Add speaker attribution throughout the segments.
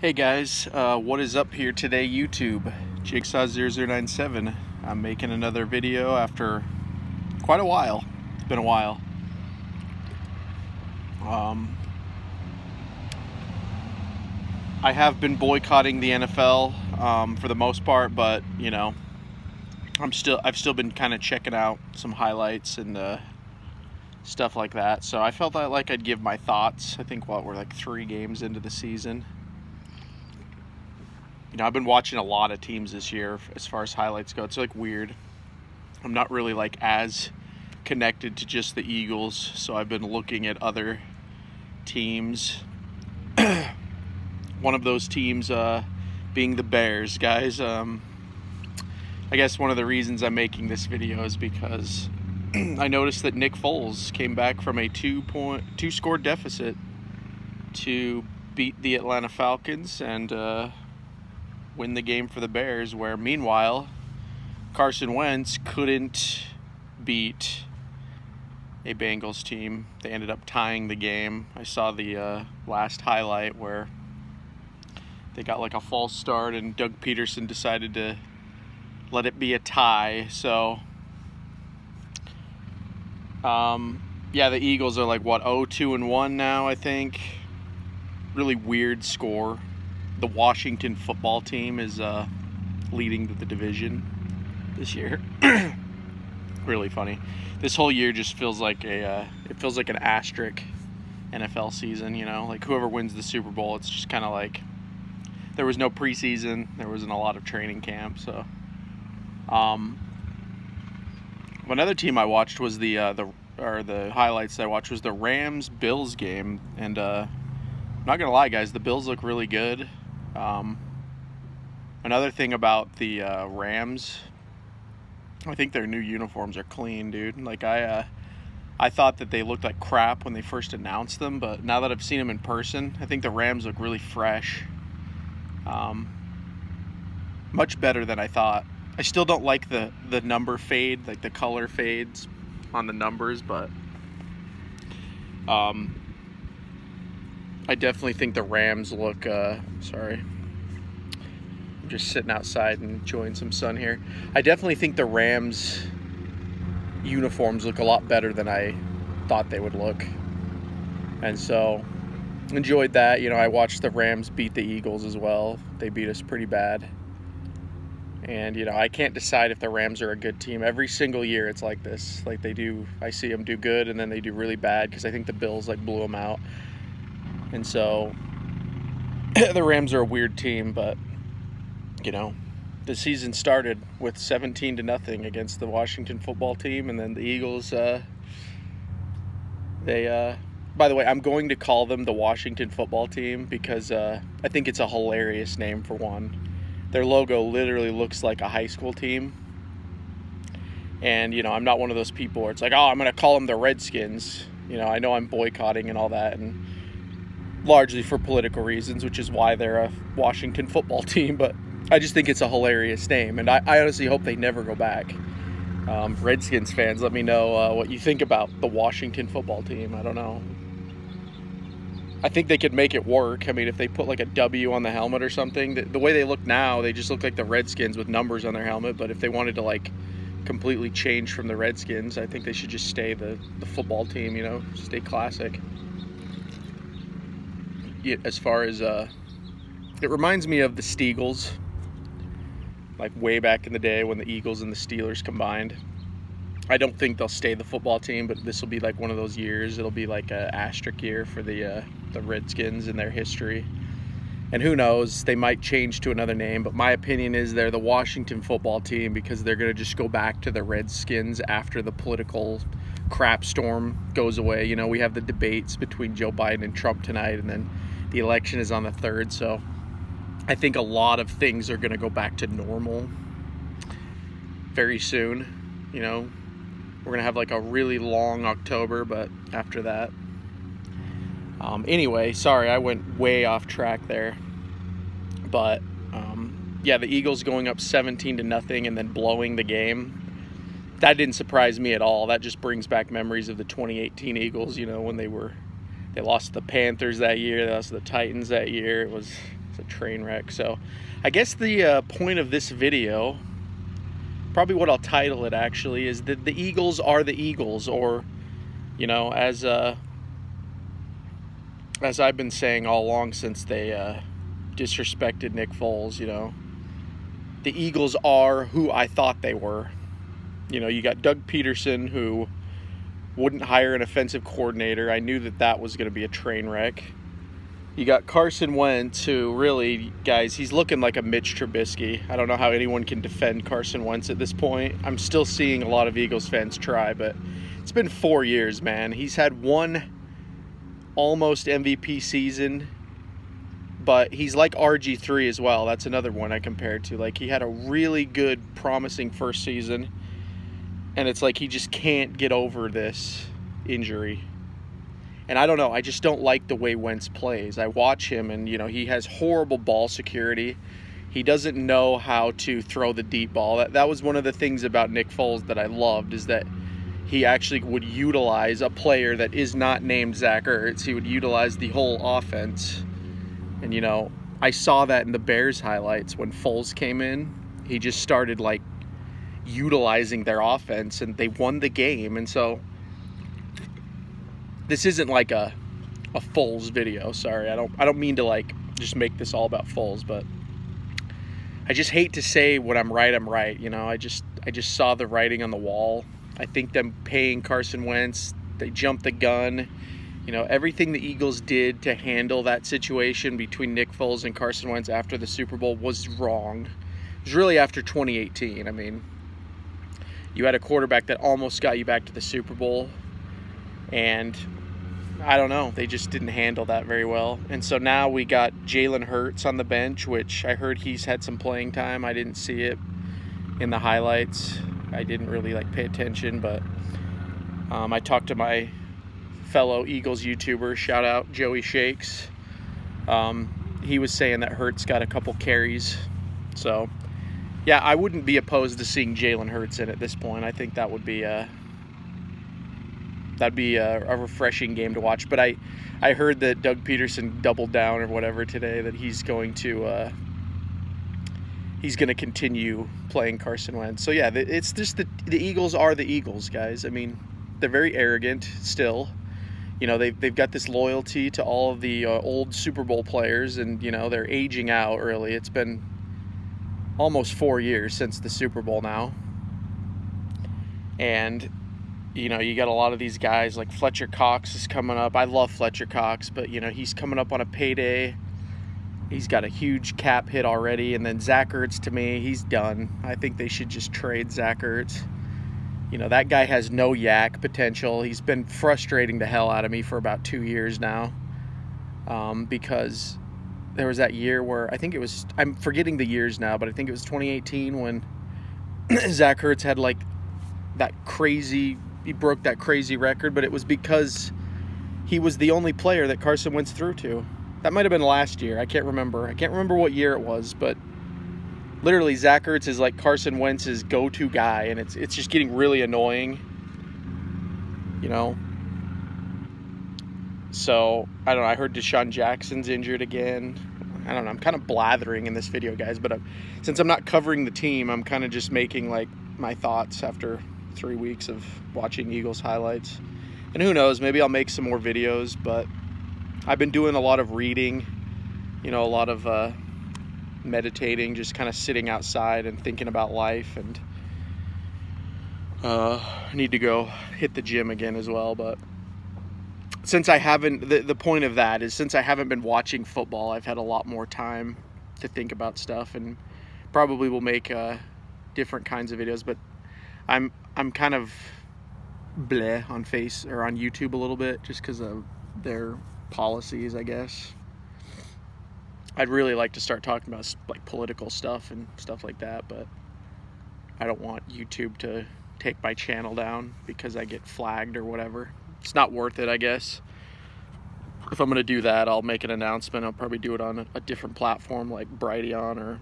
Speaker 1: Hey guys, what is up here today, YouTube? Jigsaw0097. I'm making another video after quite a while. It's been a while. I have been boycotting the NFL for the most part, but you know, I've still been kind of checking out some highlights and stuff like that. So I felt like I'd give my thoughts. I think we're like 3 games into the season. You know, I've been watching a lot of teams this year as far as highlights go. It's like weird. I'm not really like as connected to just the Eagles, so I've been looking at other teams. One of those teams being the Bears, guys. I guess one of the reasons I'm making this video is because I noticed that Nick Foles came back from a 2-score deficit to beat the Atlanta Falcons and win the game for the Bears, where meanwhile Carson Wentz couldn't beat a Bengals team. They ended up tying the game. I saw the last highlight where they got like a false start and Doug Peterson decided to let it be a tie. So yeah, the Eagles are like what, 0-2-1 now, I think. Really weird score. The Washington football team is leading the division this year. Really funny. This whole year just feels like an asterisk NFL season, you know? Like whoever wins the Super Bowl, it's just kind of like there was no preseason, there wasn't a lot of training camp, so another team I watched was the highlights I watched was the Rams-Bills game, and I'm not gonna lie, guys, the Bills look really good. Another thing about the Rams, I think their new uniforms are clean, dude. Like I thought that they looked like crap when they first announced them, but now that I've seen them in person, I think the Rams look really fresh. Much better than I thought. I still don't like the number fade, like the color fades on the numbers, but I definitely think the Rams look, sorry, I'm just sitting outside and enjoying some sun here. I definitely think the Rams uniforms look a lot better than I thought they would look. And so, enjoyed that. You know, I watched the Rams beat the Eagles as well. They beat us pretty bad. And, you know, I can't decide if the Rams are a good team. Every single year it's like this. Like they do, I see them do good and then they do really bad because I think the Bills like blew them out. And so the Rams are a weird team, but you know, the season started with 17-0 against the Washington football team, and then the Eagles, by the way, I'm going to call them the Washington football team because I think it's a hilarious name for one. Their logo literally looks like a high school team. And, you know, I'm not one of those people where it's like, oh, I'm going to call them the Redskins. You know, I know I'm boycotting and all that, and largely for political reasons, which is why they're a Washington football team, but I just think it's a hilarious name, and I honestly hope they never go back. Redskins fans, let me know what you think about the Washington football team. I don't know. I think they could make it work. I mean, if they put like a W on the helmet or something, the way they look now, they just look like the Redskins with numbers on their helmet, but if they wanted to like completely change from the Redskins, I think they should just stay the football team, you know, stay classic. As far as it reminds me of the Steagles, like way back in the day when the Eagles and the Steelers combined. I don't think they'll stay the football team, but this will be like one of those years. It'll be like an asterisk year for the Redskins in their history. And who knows, they might change to another name, but my opinion is they're the Washington football team because they're going to just go back to the Redskins after the political crap storm goes away. You know, we have the debates between Joe Biden and Trump tonight, and then the election is on the 3rd, so I think a lot of things are going to go back to normal very soon. You know, we're going to have like a really long October, but after that. Anyway, sorry, I went way off track there. But, yeah, the Eagles going up 17-0 and then blowing the game. That didn't surprise me at all. That just brings back memories of the 2018 Eagles, you know, when they lost to the Panthers that year, they lost to the Titans that year. It was a train wreck. So I guess the point of this video, probably what I'll title it actually, is that the Eagles are the Eagles, or, you know, as I've been saying all along since they disrespected Nick Foles, you know, the Eagles are who I thought they were. You know, you got Doug Peterson, who wouldn't hire an offensive coordinator. I knew that that was going to be a train wreck. You got Carson Wentz, who really, guys, he's looking like a Mitch Trubisky. I don't know how anyone can defend Carson Wentz at this point. I'm still seeing a lot of Eagles fans try, but it's been 4 years, man. He's had one almost MVP season, but he's like RG3 as well. That's another one I compared to. Like, he had a really good, promising first season, and it's like he just can't get over this injury. And I don't know, I just don't like the way Wentz plays. I watch him and, you know, he has horrible ball security. He doesn't know how to throw the deep ball. That was one of the things about Nick Foles that I loved, is that he actually would utilize a player that is not named Zach Ertz. He would utilize the whole offense. And, you know, I saw that in the Bears highlights when Foles came in. He just started, like, utilizing their offense, and they won the game. And so this isn't like a Foles video. Sorry, I don't mean to like just make this all about Foles, but I just hate to say when I'm right, you know. I just saw the writing on the wall. I think them paying Carson Wentz, they jumped the gun. You know, everything the Eagles did to handle that situation between Nick Foles and Carson Wentz after the Super Bowl was wrong. It was really after 2018. I mean, you had a quarterback that almost got you back to the Super Bowl, and I don't know, they just didn't handle that very well. And so now we got Jalen Hurts on the bench, which I heard he's had some playing time. I didn't see it in the highlights. I didn't really like pay attention, but I talked to my fellow Eagles YouTuber, shout out Joey Shakes. He was saying that Hurts got a couple carries. So yeah, I wouldn't be opposed to seeing Jalen Hurts in at this point. I think that would be that'd be a refreshing game to watch. But I heard that Doug Peterson doubled down or whatever today, that he's going to continue playing Carson Wentz. So yeah, it's just the Eagles are the Eagles, guys. I mean, they're very arrogant still. You know, they've got this loyalty to all of the old Super Bowl players, and, you know, they're aging out early. It's been almost 4 years since the Super Bowl now. And, you know, you got a lot of these guys like Fletcher Cox is coming up. I love Fletcher Cox, but, you know, he's coming up on a payday. He's got a huge cap hit already. And then Zach Ertz, to me, he's done. I think they should just trade Zach Ertz. You know, that guy has no yak potential. He's been frustrating the hell out of me for about 2 years now, because there was that year where I think it was, I'm forgetting the years now, but I think it was 2018 when Zach Ertz had like that crazy, he broke that crazy record, but it was because he was the only player that Carson Wentz threw to. That might have been last year. I can't remember. I can't remember what year it was, but literally Zach Ertz is like Carson Wentz's go-to guy, and it's just getting really annoying, you know. So, I don't know, I heard Deshaun Jackson's injured again. I don't know, I'm kind of blathering in this video, guys, but since I'm not covering the team, I'm kind of just making like my thoughts after 3 weeks of watching Eagles highlights. And who knows, maybe I'll make some more videos, but I've been doing a lot of reading, you know, a lot of meditating, just kind of sitting outside and thinking about life, and I need to go hit the gym again as well. But since I haven't, the point of that is, since I haven't been watching football, I've had a lot more time to think about stuff, and probably will make different kinds of videos. But I'm kind of bleh on YouTube a little bit, just because of their policies, I guess. I'd really like to start talking about like political stuff and stuff like that, but I don't want YouTube to take my channel down because I get flagged or whatever. It's not worth it, I guess. If I'm gonna do that, I'll make an announcement. I'll probably do it on a different platform like Brighteon or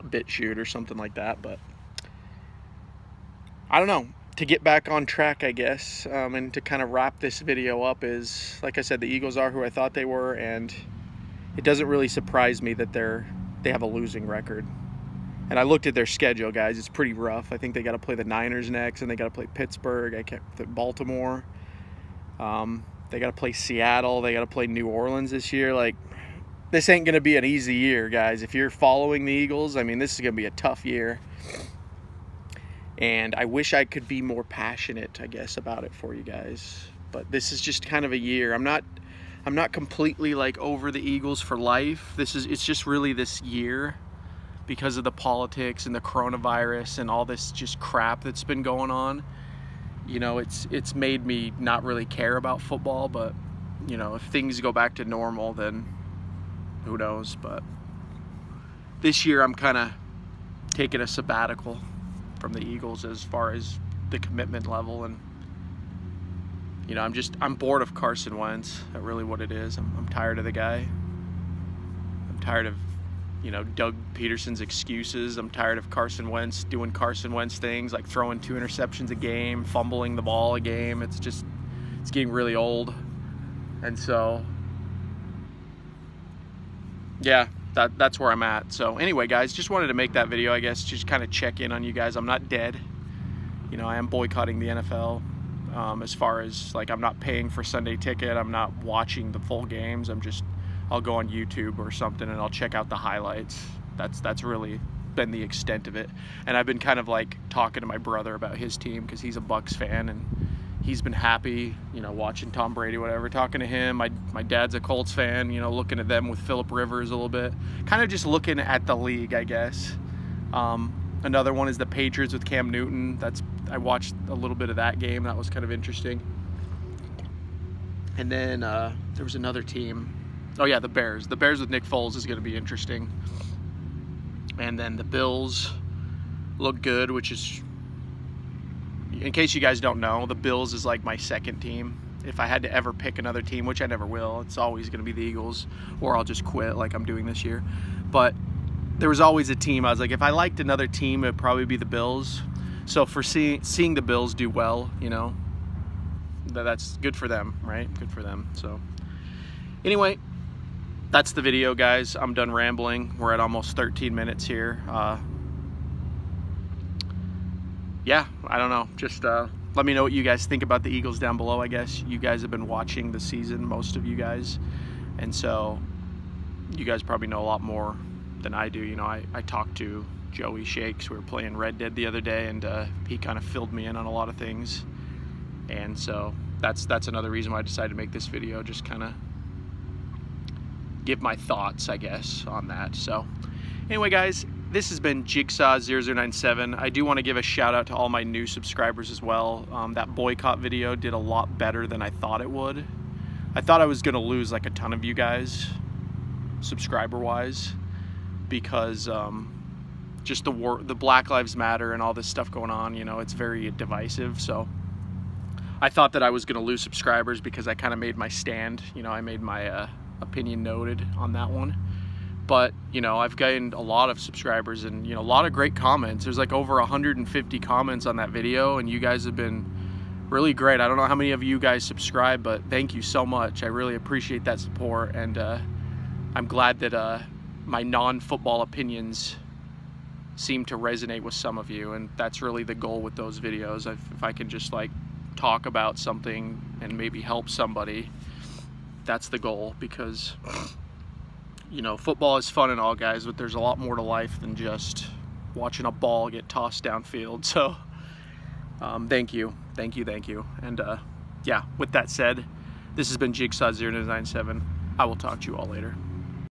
Speaker 1: BitChute or something like that. But I don't know. To get back on track, I guess, and to kind of wrap this video up is, like I said, the Eagles are who I thought they were, and it doesn't really surprise me that they have a losing record. And I looked at their schedule, guys. It's pretty rough. I think they got to play the Niners next, and they got to play Pittsburgh, Baltimore. They got to play Seattle. They got to play New Orleans this year. Like, this ain't going to be an easy year, guys. If you're following the Eagles, I mean, this is going to be a tough year. And I wish I could be more passionate, I guess, about it for you guys. But this is just kind of a year. I'm not completely like over the Eagles for life. It's just really this year because of the politics and the coronavirus and all this just crap that's been going on. You know, it's made me not really care about football, but you know, if things go back to normal, then who knows. But this year I'm kind of taking a sabbatical from the Eagles as far as the commitment level, and you know, I'm bored of Carson Wentz. That's really what it is. I'm tired of the guy. I'm tired of, you know, Doug Peterson's excuses. I'm tired of Carson Wentz doing Carson Wentz things, like throwing 2 interceptions a game, fumbling the ball a game. It's getting really old. And so, yeah, that's where I'm at. So anyway, guys, just wanted to make that video, I guess, just kind of check in on you guys. I'm not dead. You know, I am boycotting the NFL. As far as, like, I'm not paying for Sunday ticket. I'm not watching the full games. I'll go on YouTube or something and I'll check out the highlights. That's really been the extent of it. And I've been kind of like talking to my brother about his team because he's a Bucs fan, and he's been happy, you know, watching Tom Brady, whatever, talking to him. My dad's a Colts fan, you know, looking at them with Phillip Rivers a little bit. Kind of just looking at the league, I guess. Another one is the Patriots with Cam Newton. I watched a little bit of that game. That was kind of interesting. And then there was another team. Oh yeah, the Bears. The Bears with Nick Foles is going to be interesting. And then the Bills look good, which is, in case you guys don't know, the Bills is like my second team. If I had to ever pick another team, which I never will, it's always going to be the Eagles, or I'll just quit like I'm doing this year. But there was always a team. I was like, if I liked another team, it'd probably be the Bills. So for seeing the Bills do well, you know, that's good for them, right? Good for them. So anyway, that's the video, guys. I'm done rambling. We're at almost 13 minutes here. Yeah, I don't know. Just let me know what you guys think about the Eagles down below. I guess you guys have been watching the season, most of you guys. And so you guys probably know a lot more than I do. You know, I talked to Joey Shakes. We were playing Red Dead the other day, and he kind of filled me in on a lot of things. And so that's another reason why I decided to make this video, just kind of give my thoughts, I guess, on that. So anyway, guys, this has been Jigsaw0097. I do want to give a shout out to all my new subscribers as well. That boycott video did a lot better than I thought it would. I thought I was going to lose like a ton of you guys, subscriber wise, because just the Black Lives Matter and all this stuff going on, you know, it's very divisive. So I thought that I was going to lose subscribers because I kind of made my stand. You know, I made my opinion noted on that one. But, you know, I've gained a lot of subscribers and, you know, a lot of great comments. There's like over 150 comments on that video, and you guys have been really great. I don't know how many of you guys subscribe, but thank you so much. I really appreciate that support, and I'm glad that my non-football opinions seem to resonate with some of you, and that's really the goal with those videos. If I can just like talk about something and maybe help somebody, that's the goal. Because, you know, football is fun and all, guys, but there's a lot more to life than just watching a ball get tossed downfield. So thank you. And yeah, with that said, this has been Jigsaw0097. I will talk to you all later.